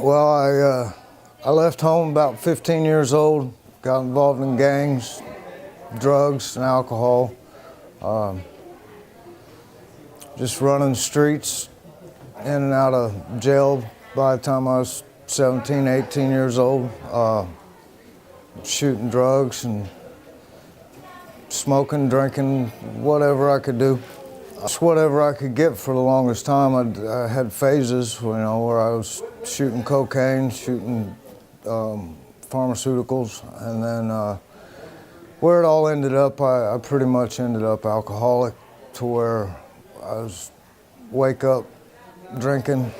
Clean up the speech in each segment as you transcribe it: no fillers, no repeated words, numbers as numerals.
Well, I left home about 15 years old, got involved in gangs, drugs, and alcohol. Just running streets, in and out of jail by the time I was 17, 18 years old. Shooting drugs and smoking, drinking, whatever I could do. Just whatever I could get for the longest time. I had phases, where I was shooting cocaine, shooting pharmaceuticals, and then where it all ended up, I pretty much ended up alcoholic, to where I was wake up drinking,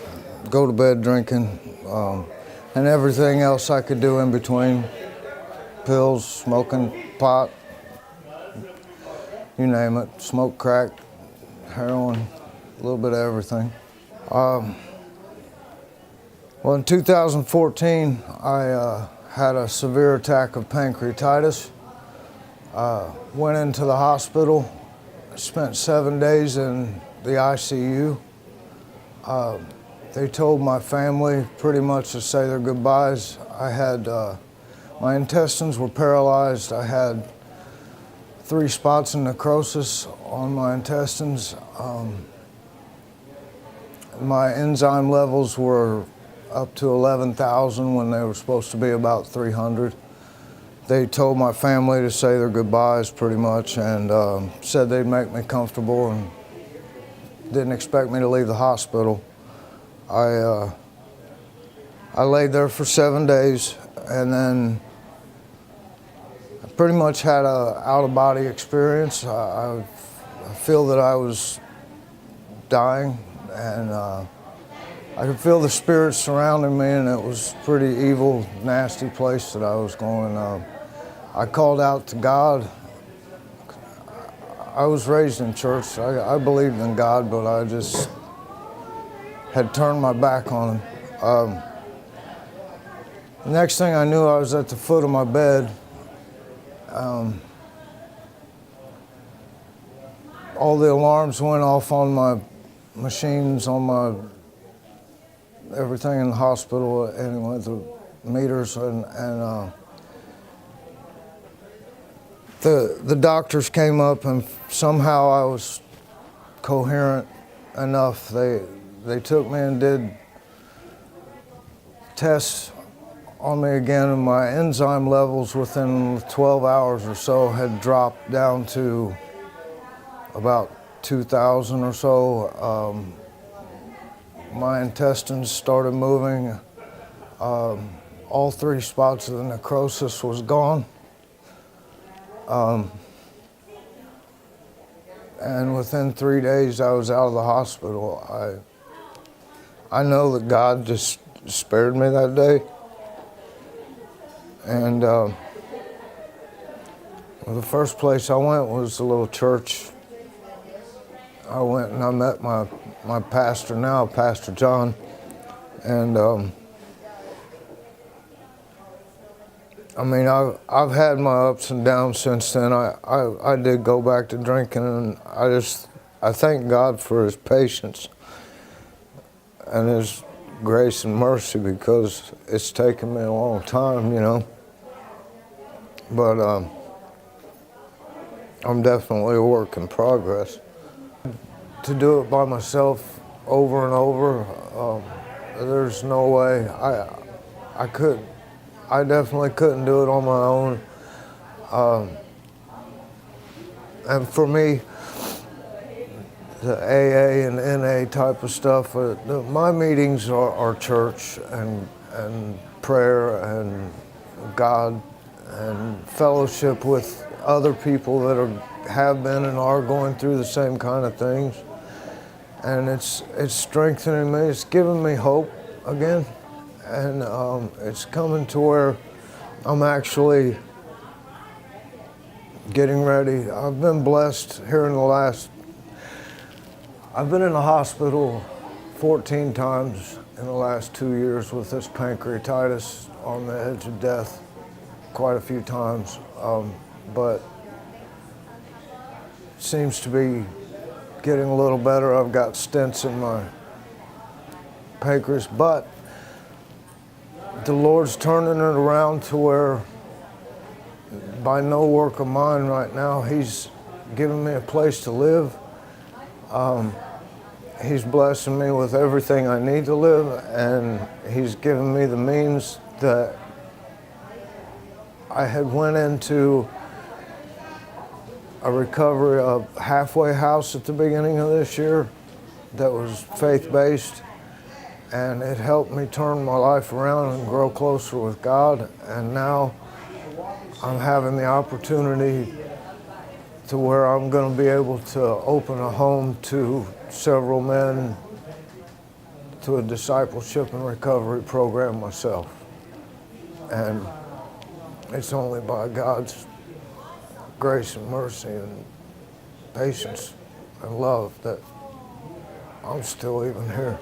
go to bed drinking, and everything else I could do in between. Pills, smoking pot, you name it, smoke crack, heroin, a little bit of everything. Well, in 2014, I had a severe attack of pancreatitis. Went into the hospital, spent 7 days in the ICU. They told my family pretty much to say their goodbyes. I had, my intestines were paralyzed. I had 3 spots of necrosis on my intestines. My enzyme levels were up to 11,000 when they were supposed to be about 300. They told my family to say their goodbyes pretty much, and said they'd make me comfortable and didn't expect me to leave the hospital. I laid there for 7 days, and then I pretty much had a out-of-body experience. I feel that I was dying, and I could feel the spirits surrounding me, and it was a pretty evil, nasty place that I was going. I called out to God. I was raised in church. I believed in God, but I just had turned my back on him. The next thing I knew, I was at the foot of my bed. All the alarms went off on my machines, on my everything in the hospital, anyway, the meters, and the doctors came up, and somehow I was coherent enough. They took me and did tests on me again, and my enzyme levels within 12 hours or so had dropped down to about 2,000 or so. My intestines started moving. All 3 spots of the necrosis was gone. And within 3 days, I was out of the hospital. I know that God just spared me that day. And the first place I went was a little church. I went and I met my pastor now, Pastor John, and I mean, I've had my ups and downs since then. I did go back to drinking, and I thank God for His patience and His grace and mercy, because it's taken me a long time, But I'm definitely a work in progress. To do it by myself over and over, there's no way. I definitely couldn't do it on my own. And for me, the AA and NA type of stuff, my meetings are church and prayer and God and fellowship with other people that have been and are going through the same kind of things. And it's strengthening me. It's giving me hope again. And it's coming to where I'm actually getting ready. I've been blessed here I've been in the hospital 14 times in the last 2 years with this pancreatitis, on the edge of death quite a few times. But it seems to be getting a little better. I've got stents in my pancreas, but the Lord's turning it around to where by no work of mine right now, He's giving me a place to live. He's blessing me with everything I need to live, and He's given me the means that I had went into a recovery, a halfway house at the beginning of this year that was faith-based, and it helped me turn my life around and grow closer with God. And now I'm having the opportunity to where I'm going to be able to open a home to several men, to a discipleship and recovery program myself. And it's only by God's grace and mercy and patience and love that I'm still even here.